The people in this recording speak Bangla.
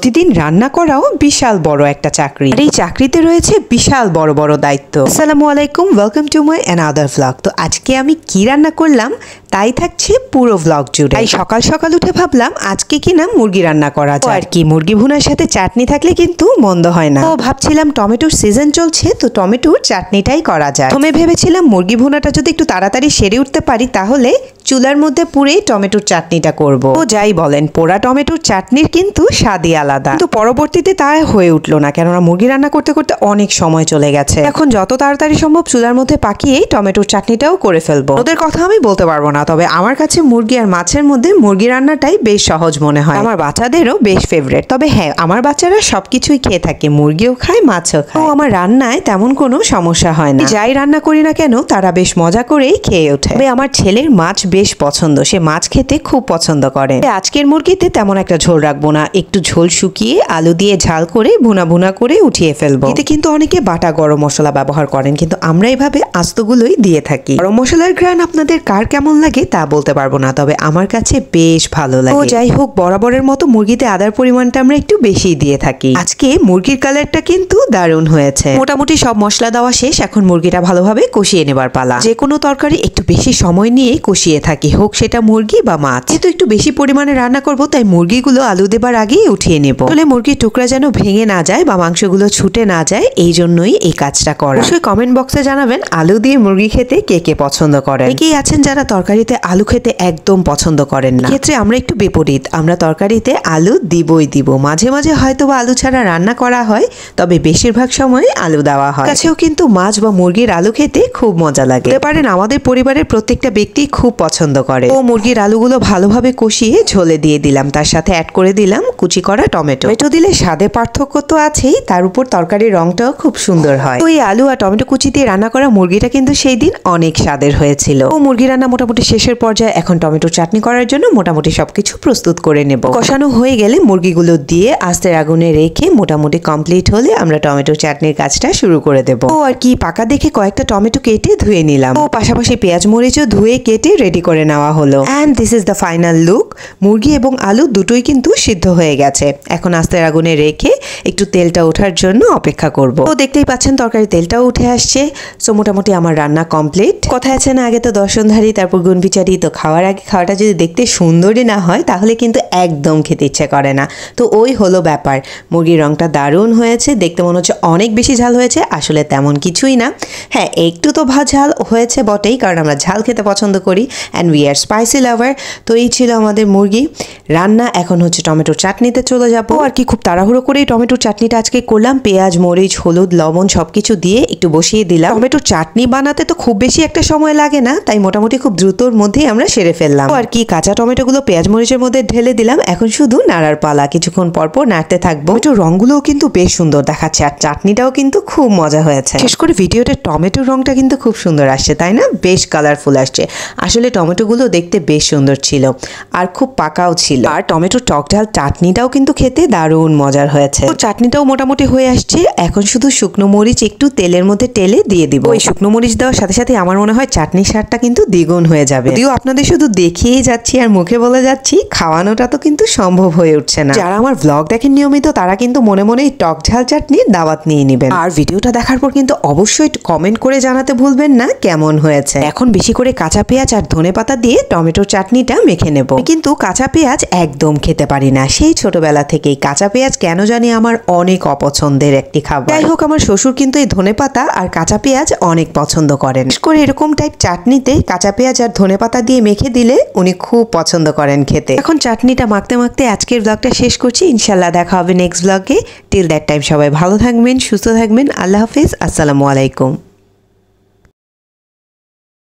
প্রতিদিন রান্না করাও বিশাল বড় একটা চাকরি, আর এই চাকরিতে রয়েছে বিশাল বড় বড় দায়িত্ব। আসসালামু আলাইকুম, welcome to my another vlog. তো আজকে আমি কি রান্না করলাম তাই থাকছে পুরো ভ্লগ জুড়ে। তাই সকাল সকাল উঠে ভাবলাম আজকে কিনা মুরগি রান্না করা যায়, আর কি মুরগি ভুনার সাথে চাটনি থাকলে কিন্তু মন্দ হয় না। তো ভাবছিলাম টমেটোর সিজন চলছে, তো টমেটোর চাটনিটাই করা যায়। প্রথমে ভেবেছিলাম মুরগি ভুনাটা যদি একটু তাড়াতাড়ি সেরে উঠতে পারি তাহলে চুলার মধ্যে পুড়ে টমেটোর চাটনিটা করব। তো যাই বলেন, পোড়া টমেটোর চাটনির কিন্তু স্বাদই আলাদা। কিন্তু পরবর্তীতে তা হয়ে উঠলো না, কেননা মুরগি রান্না করতে করতে অনেক সময় চলে গেছে। এখন যত তাড়াতাড়ি সম্ভব চুলার মধ্যে পাকিয়ে টমেটোর চাটনিটাও করে ফেলবো। ওদের কথা আমি বলতে পারবো না, তবে আমার কাছে মুরগি আর মাছের মধ্যে মুরগি রান্নাটাই বেশ সহজ মনে হয়। আমার বাচ্চাদেরও বেশ ফেভারিট। তবে হ্যাঁ, আমার বাচ্চারা সবকিছুই খেয়ে থাকে, মুরগিও খায়, মাছও খায়। তো আমার রান্নায় তেমন কোনো সমস্যা হয় না। যাই রান্না করি না কেন তারা বেশ মজা করেই খেয়ে ওঠে। তবে আমার ছেলের মাছ বেশ পছন্দ, সে মাছ খেতে খুব পছন্দ করে। আজকের মুরগিতে তেমন একটা ঝোল রাখবো না, একটু ঝোল শুকিয়ে আলু দিয়ে ঝাল করে ভুনা ভুনা করে উঠিয়ে ফেলবো। এতে কিন্তু অনেকে বাটা গরম মশলা ব্যবহার করেন, কিন্তু আমরা এইভাবে আস্তগুলোই দিয়ে থাকি। গরম মশলার ঘ্রাণ আপনাদের কার কেমন লাগে তা বলতে পারবো না, তবে আমার কাছে বেশ ভালো লাগে। তো যাই হোক, বরাবরের মতো মুরগিতে আদার পরিমাণটা আমরা একটু বেশি দিয়ে থাকি। আজকে মুরগির কালারটা কিন্তু দারুণ হয়েছে। মোটামুটি সব মশলা দেওয়া শেষ, এখন মুরগিটা ভালোভাবে কষিয়ে নেবার পালা। যে কোনো তরকারি একটু বেশি সময় নিয়ে কষিয়ে থাকি, হোক সেটা মুরগি বা মাছ। যেহেতু একটু বেশি পরিমাণে রান্না করবো তাই মুরগিগুলো আলু দেবার আগেই উঠিয়ে নেব, তাহলে মুরগির টুকরা যেন ভেঙে না যায় বা মাংসগুলো ছুটে না যায়, এই জন্যই এই কাজটা করা। অবশ্যই কমেন্ট বক্সে জানাবেন আলু দিয়ে মুরগি খেতে কে কে পছন্দ করেন। অনেকেই আছেন যারা তরকারিতে আলু খেতে একদম পছন্দ করেন না। ক্ষেত্রে আমরা একটু বিপরীত, আমরা তরকারিতে আলু দিবই দিব। মাঝে মাঝে হয়তো বা আলু ছাড়া রান্না করা হয়, তবে বেশিরভাগ সময় আলু দেওয়া হয়। কাছেও কিন্তু মাছ বা মুরগির আলু খেতে খুব মজা লাগে। বলতে পারেন আমাদের পরিবারের প্রত্যেকটা ব্যক্তি খুব পছন্দ করে। ও মুরগির আলুগুলো ভালোভাবে কষিয়ে ঝোলে দিয়ে দিলাম, তার সাথে অ্যাড করে দিলাম কুচি করা টমেটো। টমেটো দিলে স্বাদে পার্থক্য তো আছেই, তার উপর তরকারির রংটাও খুব সুন্দর হয়। তো এই আলু আর টমেটো কুচি দিয়ে রান্না করা মুরগিটা কিন্তু সেই দিন অনেক স্বাদের হয়েছিল। ও মুরগি রান্না মোটামুটি শেষের পর্যায়ে, এখন টমেটোর চাটনি করার জন্য মোটামুটি সবকিছু প্রস্তুত করে নেব। কষানো হয়ে গেলে মুরগিগুলো দিয়ে আস্তের আগুনে রেখে মোটামুটি কমপ্লিট হলে আমরা টমেটোর চাটনির কাজটা শুরু করে দেব। ও আর কি পাকা দেখে কয়েকটা টমেটো কেটে ধুয়ে নিলাম, ও পাশাপাশি পেঁয়াজ মরিচও ধুয়ে কেটে রেডি করে নেওয়া হলো। And this is the final look. মুরগি এবং আলু দুটোই কিন্তু সিদ্ধ হয়ে গেছে। এখন আস্তের আগুনে রেখে একটু তেলটা ওঠার জন্য অপেক্ষা করব। তো দেখতেই পাচ্ছেন তরকারি তেলটাও উঠে আসছে। সো মোটামুটি আমার রান্না কমপ্লিট। কথা আছে না, আগে তো দর্শনধারী তারপর গুণবিচারী। তো খাওয়ার আগে খাওয়াটা যদি দেখতে সুন্দরই না হয় তাহলে কিন্তু একদম খেতে ইচ্ছে করে না। তো ওই হলো ব্যাপার। মুরগির রংটা দারুণ হয়েছে, দেখতে মনে হচ্ছে অনেক বেশি ঝাল হয়েছে, আসলে তেমন কিছুই না। হ্যাঁ, একটু তো ঝাল হয়েছে বটেই, কারণ আমরা ঝাল খেতে পছন্দ করি অ্যান্ড উই আর স্পাইসি লাভার। তো এই ছিল আমাদের মুরগি রান্না। এখন হচ্ছে টমেটোর চাটনিতে চলে যাবো। আর কি খুব তাড়াহুড়ো করে টমেটোর চাটনিটা আজকে করলাম। পেঁয়াজ মরিচ হলুদ লবণ সবকিছু দিয়ে একটু বসিয়ে দিলাম। টমেটোর চাটনি বানাতে তো খুব বেশি একটা সময় লাগে না, তাই মোটামুটি খুব দ্রুতর মধ্যেই আমরা সেরে ফেললাম। আর কি কাঁচা টমেটোগুলো পেঁয়াজ মরিচের মধ্যে ঢেলে দিলাম, এখন শুধু নাড়ার পালা। কিছুক্ষণ পরপর নাড়তে থাকবো। টমেটোর রংগুলোও কিন্তু বেশ সুন্দর দেখাচ্ছে, আর চাটনিটাও কিন্তু খুব মজা হয়েছে। বিশেষ করে ভিডিওতে টমেটোর রংটা কিন্তু খুব সুন্দর আসছে, তাই না? বেশ কালারফুল আসছে। আসলে টমেটোগুলো দেখতে বেশ সুন্দর ছিল আর খুব পাকাও ছিল। আর টমেটোর টক ঝাল চাটনিটাও কিন্তু খেতে দারুণ মজার হয়েছে। তো চাটনিটাও মোটামুটি হয়ে আসছে। এখন শুধু শুকনো মরিচ একটু তেলের মধ্যে টেলে দিয়ে দিব। ওই শুকনো মরিচ দেওয়ার সাথে সাথে আমার মনে হয় চাটনির স্বাদটা কিন্তু দ্বিগুণ হয়ে যাবে। যদিও আপনাদের শুধু দেখিয়েই যাচ্ছি আর মুখে বলে যাচ্ছি, খাওয়ানোটা তো কিন্তু সম্ভব হয়ে উঠছে না। যারা আমার ব্লগ দেখেন নিয়মিত তারা কিন্তু মনে মনে টক ঝাল চাটনির দাওয়াত নিয়ে নেবেন। আর ভিডিওটা দেখার পর কিন্তু অবশ্যই কমেন্ট করে জানাতে ভুলবেন না কেমন হয়েছে। এখন বেশি করে কাঁচা পেঁয়াজ আর ধনেপাতা দিয়ে টমেটোর চাটনিটা মেখে নেব। কিন্তু কাঁচা পেঁয়াজ একদম খেতে পারি না, সেই ছোটবেলা থেকেই কাঁচা পেঁয়াজ কেন জানি আমার অনেক অপছন্দের একটি খাবার। যাই হোক, আমার শ্বশুর কিন্তু এই ধনেপাতা আর কাঁচা পেঁয়াজ অনেক পছন্দ করেন। বিশেষ করে এরকম টাইপ চাটনিতে কাঁচা পেঁয়াজ আর ধনেপাতা দিয়ে মেখে দিলে উনি খুব পছন্দ করেন খেতে। এখন চাটনিটা মাখতে মাখতে আজকের ব্লগটা শেষ করছি। ইনশাল্লাহ দেখা হবে নেক্সট ব্লগে। টিল দ্যাট টাইম সবাই ভালো থাকবেন, সুস্থ থাকবেন। আল্লাহ হাফিজ, আসসালামু আলাইকুম।